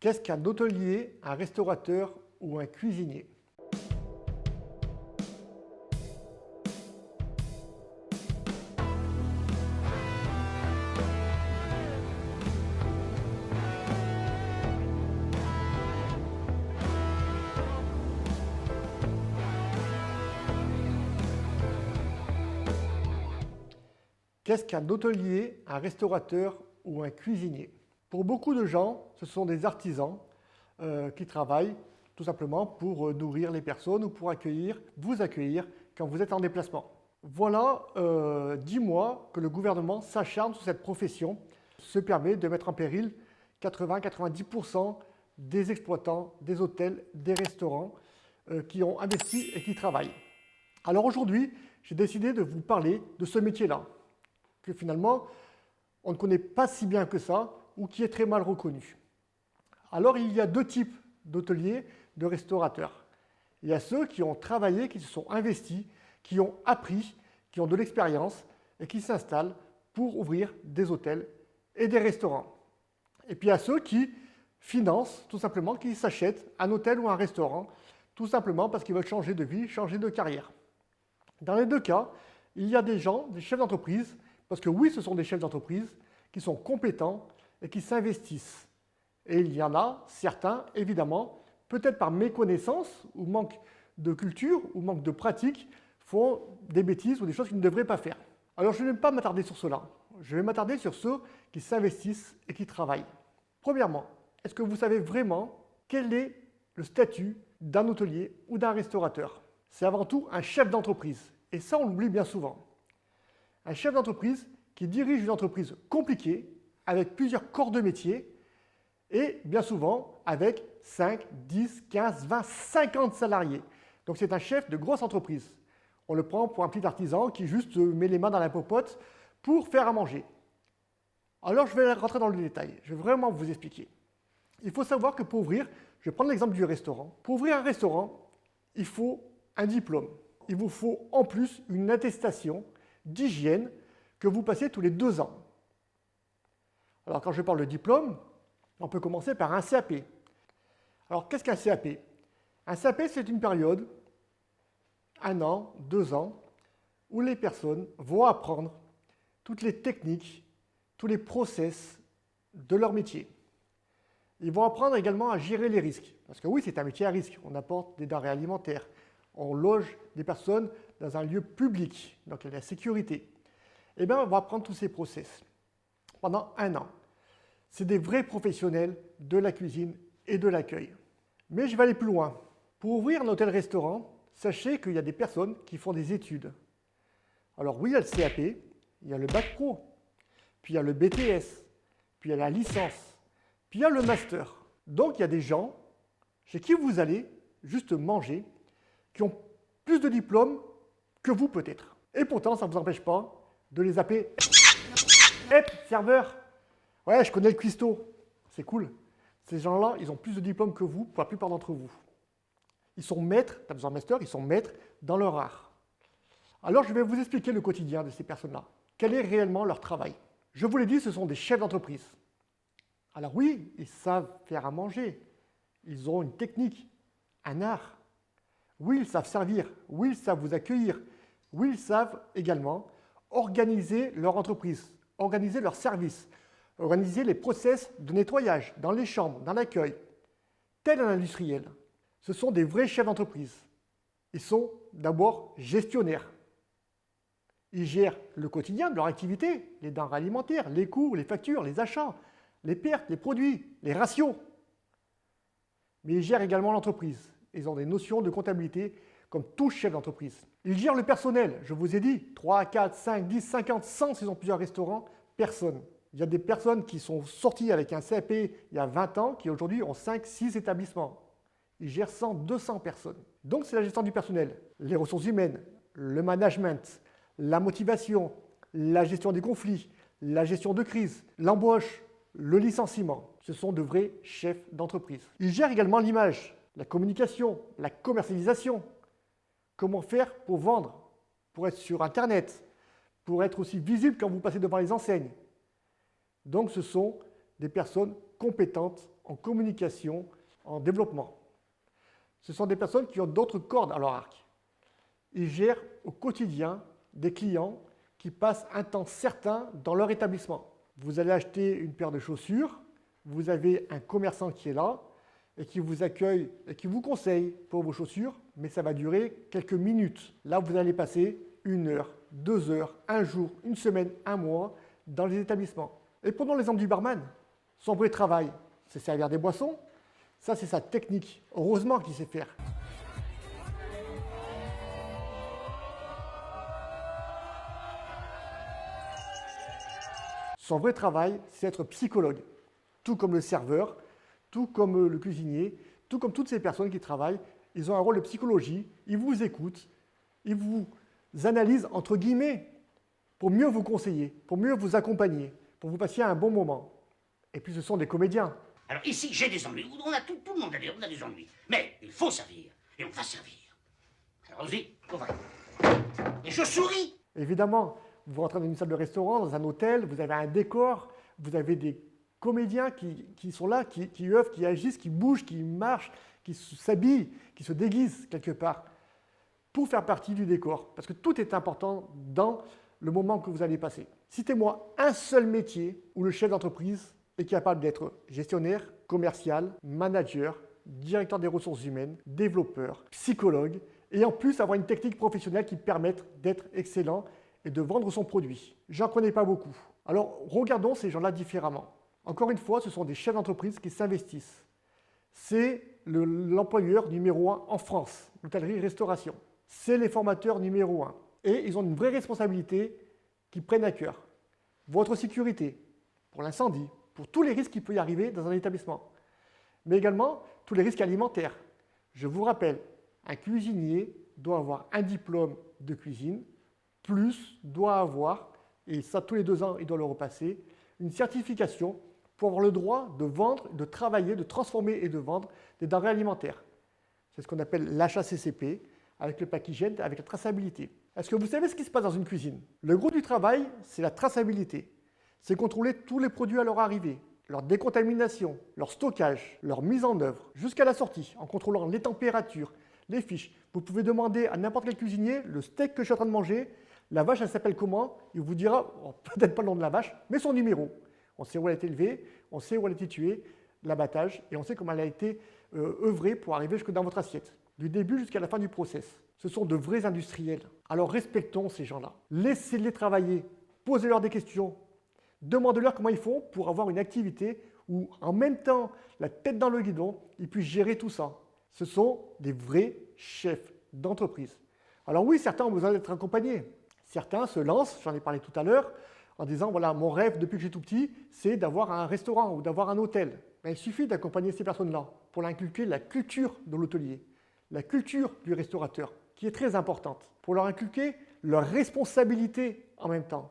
Qu'est-ce qu'un hôtelier, un restaurateur ou un cuisinier? Qu'est-ce qu'un hôtelier, un restaurateur ou un cuisinier? Pour beaucoup de gens, ce sont des artisans qui travaillent tout simplement pour nourrir les personnes ou pour vous accueillir quand vous êtes en déplacement. Voilà 10 mois que le gouvernement s'acharne sur cette profession, se permet de mettre en péril 80-90% des exploitants, des hôtels, des restaurants qui ont investi et qui travaillent. Alors aujourd'hui, j'ai décidé de vous parler de ce métier-là, que finalement, on ne connaît pas si bien que ça ou qui est très mal reconnu. Alors, il y a deux types d'hôteliers, de restaurateurs. Il y a ceux qui ont travaillé, qui se sont investis, qui ont appris, qui ont de l'expérience et qui s'installent pour ouvrir des hôtels et des restaurants. Et puis, il y a ceux qui financent, tout simplement, qui s'achètent un hôtel ou un restaurant, tout simplement parce qu'ils veulent changer de vie, changer de carrière. Dans les deux cas, il y a des gens, des chefs d'entreprise, parce que oui, ce sont des chefs d'entreprise qui sont compétents et qui s'investissent. Et il y en a certains, évidemment, peut-être par méconnaissance ou manque de culture ou manque de pratique, font des bêtises ou des choses qu'ils ne devraient pas faire. Alors je ne vais pas m'attarder sur cela. Je vais m'attarder sur ceux qui s'investissent et qui travaillent. Premièrement, est-ce que vous savez vraiment quel est le statut d'un hôtelier ou d'un restaurateur? C'est avant tout un chef d'entreprise. Et ça, on l'oublie bien souvent. Un chef d'entreprise qui dirige une entreprise compliquée, avec plusieurs corps de métier, et bien souvent avec 5, 10, 15, 20, 50 salariés. Donc c'est un chef de grosse entreprise. On le prend pour un petit artisan qui juste met les mains dans la popote pour faire à manger. Alors je vais rentrer dans le détail, je vais vraiment vous expliquer. Il faut savoir que pour ouvrir, je vais prendre l'exemple du restaurant. Pour ouvrir un restaurant, il faut un diplôme. Il vous faut en plus une attestation d'hygiène que vous passez tous les 2 ans. Alors quand je parle de diplôme, on peut commencer par un CAP. Alors qu'est-ce qu'un CAP? Un CAP, c'est une période, 1 an, 2 ans, où les personnes vont apprendre toutes les techniques, tous les process de leur métier. Ils vont apprendre également à gérer les risques. Parce que oui, c'est un métier à risque. On apporte des denrées alimentaires. On loge des personnes dans un lieu public, donc il y a la sécurité. Eh bien, on va apprendre tous ces process pendant 1 an. C'est des vrais professionnels de la cuisine et de l'accueil. Mais je vais aller plus loin. Pour ouvrir un hôtel-restaurant, sachez qu'il y a des personnes qui font des études. Alors oui, il y a le CAP, il y a le bac pro, puis il y a le BTS, puis il y a la licence, puis il y a le master. Donc il y a des gens chez qui vous allez juste manger, qui ont plus de diplômes que vous peut-être. Et pourtant, ça ne vous empêche pas de les appeler « Hé, serveur !» Ouais, je connais le cuistot. C'est cool. Ces gens-là, ils ont plus de diplômes que vous, pour la plupart d'entre vous. Ils sont maîtres, tu as besoin de master, ils sont maîtres dans leur art. Alors, je vais vous expliquer le quotidien de ces personnes-là. Quel est réellement leur travail? Je vous l'ai dit, ce sont des chefs d'entreprise. Alors oui, ils savent faire à manger. Ils ont une technique, un art. Oui, ils savent servir. Oui, ils savent vous accueillir. Oui, ils savent également organiser leur entreprise, organiser leur service, organiser les process de nettoyage dans les chambres, dans l'accueil. Tel un industriel. Ce sont des vrais chefs d'entreprise. Ils sont d'abord gestionnaires. Ils gèrent le quotidien de leur activité, les denrées alimentaires, les coûts, les factures, les achats, les pertes, les produits, les ratios. Mais ils gèrent également l'entreprise. Ils ont des notions de comptabilité comme tout chef d'entreprise. Ils gèrent le personnel, je vous ai dit, 3, 4, 5, 10, 50, 100 s'ils ont plusieurs restaurants, personne. Il y a des personnes qui sont sorties avec un CAP il y a 20 ans qui aujourd'hui ont 5, 6 établissements. Ils gèrent 100, 200 personnes. Donc c'est la gestion du personnel, les ressources humaines, le management, la motivation, la gestion des conflits, la gestion de crise, l'embauche, le licenciement. Ce sont de vrais chefs d'entreprise. Ils gèrent également l'image, la communication, la commercialisation. Comment faire pour vendre, pour être sur Internet, pour être aussi visible quand vous passez devant les enseignes. Donc ce sont des personnes compétentes en communication, en développement. Ce sont des personnes qui ont d'autres cordes à leur arc. Ils gèrent au quotidien des clients qui passent un temps certain dans leur établissement. Vous allez acheter une paire de chaussures, vous avez un commerçant qui est là et qui vous accueille et qui vous conseille pour vos chaussures, mais ça va durer quelques minutes. Là, vous allez passer 1 heure, 2 heures, un jour, une semaine, un mois dans les établissements. Et prenons l'exemple du barman. Son vrai travail, c'est servir des boissons. Ça, c'est sa technique. Heureusement qu'il sait faire. Son vrai travail, c'est être psychologue. Tout comme le serveur, tout comme le cuisinier, tout comme toutes ces personnes qui travaillent, ils ont un rôle de psychologie, ils vous écoutent, ils vous analysent entre guillemets pour mieux vous conseiller, pour mieux vous accompagner, pour vous passer un bon moment. Et puis ce sont des comédiens. Alors ici, j'ai des ennuis. On a tout le monde on a des ennuis. Mais il faut servir. Et on va servir. Alors vas-y, on va. Et je souris. Évidemment, vous rentrez dans une salle de restaurant, dans un hôtel, vous avez un décor, vous avez des comédiens qui sont là, qui œuvrent, qui agissent, qui bougent, qui marchent, qui s'habillent, qui se déguisent quelque part pour faire partie du décor. Parce que tout est important dans le moment que vous allez passer. Citez-moi un seul métier où le chef d'entreprise est capable d'être gestionnaire, commercial, manager, directeur des ressources humaines, développeur, psychologue, et en plus avoir une technique professionnelle qui permette d'être excellent et de vendre son produit. J'en connais pas beaucoup. Alors regardons ces gens-là différemment. Encore une fois, ce sont des chefs d'entreprise qui s'investissent. C'est l'employeur numéro 1 en France, l'hôtellerie-restauration. C'est les formateurs numéro 1. Et ils ont une vraie responsabilité qu'ils prennent à cœur. Votre sécurité, pour l'incendie, pour tous les risques qui peuvent y arriver dans un établissement. Mais également tous les risques alimentaires. Je vous rappelle, un cuisinier doit avoir un diplôme de cuisine, plus doit avoir, et ça tous les 2 ans il doit le repasser, une certification pour avoir le droit de vendre, de travailler, de transformer et de vendre des denrées alimentaires. C'est ce qu'on appelle l'HACCP, avec le packaging, avec la traçabilité. Est-ce que vous savez ce qui se passe dans une cuisine? Le gros du travail, c'est la traçabilité. C'est contrôler tous les produits à leur arrivée, leur décontamination, leur stockage, leur mise en œuvre, jusqu'à la sortie, en contrôlant les températures, les fiches. Vous pouvez demander à n'importe quel cuisinier le steak que je suis en train de manger, la vache, elle s'appelle comment? Il vous dira, peut-être pas le nom de la vache, mais son numéro. On sait où elle a été élevée, on sait où elle a été tuée, l'abattage, et on sait comment elle a été œuvrée pour arriver jusque dans votre assiette, du début jusqu'à la fin du process. Ce sont de vrais industriels. Alors respectons ces gens-là. Laissez-les travailler, posez-leur des questions, demandez-leur comment ils font pour avoir une activité où, en même temps, la tête dans le guidon, ils puissent gérer tout ça. Ce sont des vrais chefs d'entreprise. Alors oui, certains ont besoin d'être accompagnés. Certains se lancent, j'en ai parlé tout à l'heure, en disant, voilà, mon rêve depuis que j'ai tout petit, c'est d'avoir un restaurant ou d'avoir un hôtel. Mais il suffit d'accompagner ces personnes-là pour leur inculquer la culture de l'hôtelier, la culture du restaurateur, qui est très importante, pour leur inculquer leur responsabilité en même temps.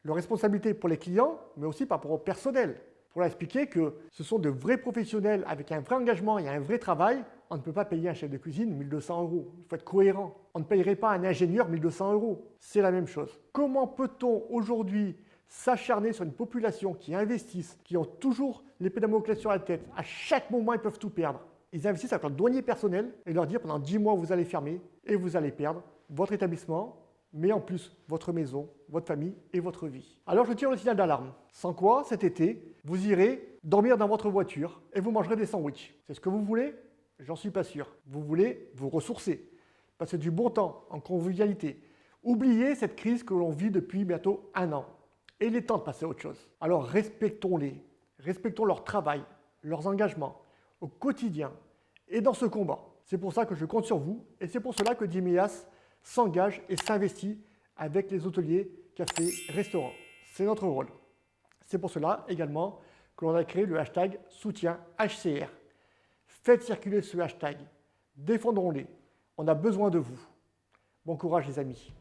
Leur responsabilité pour les clients, mais aussi par rapport au personnel, pour leur expliquer que ce sont de vrais professionnels avec un vrai engagement et un vrai travail. On ne peut pas payer un chef de cuisine 1 200 €. Il faut être cohérent. On ne payerait pas un ingénieur 1 200 €. C'est la même chose. Comment peut-on aujourd'hui s'acharner sur une population qui investissent, qui ont toujours l'épée de Damoclès sur la tête? À chaque moment, ils peuvent tout perdre. Ils investissent avec leur douanier personnel et leur dire pendant 10 mois, vous allez fermer et vous allez perdre votre établissement, mais en plus votre maison, votre famille et votre vie. Alors je tire le signal d'alarme. Sans quoi, cet été, vous irez dormir dans votre voiture et vous mangerez des sandwichs. C'est ce que vous voulez? J'en suis pas sûr. Vous voulez vous ressourcer, passer du bon temps en convivialité. Oubliez cette crise que l'on vit depuis bientôt 1 an. Et il est temps de passer à autre chose. Alors respectons-les, respectons leur travail, leurs engagements au quotidien et dans ce combat. C'est pour ça que je compte sur vous et c'est pour cela que Diméas s'engage et s'investit avec les hôteliers, cafés, restaurants. C'est notre rôle. C'est pour cela également que l'on a créé le hashtag soutien HCR. Faites circuler ce hashtag. Défendons-les. On a besoin de vous. Bon courage les amis.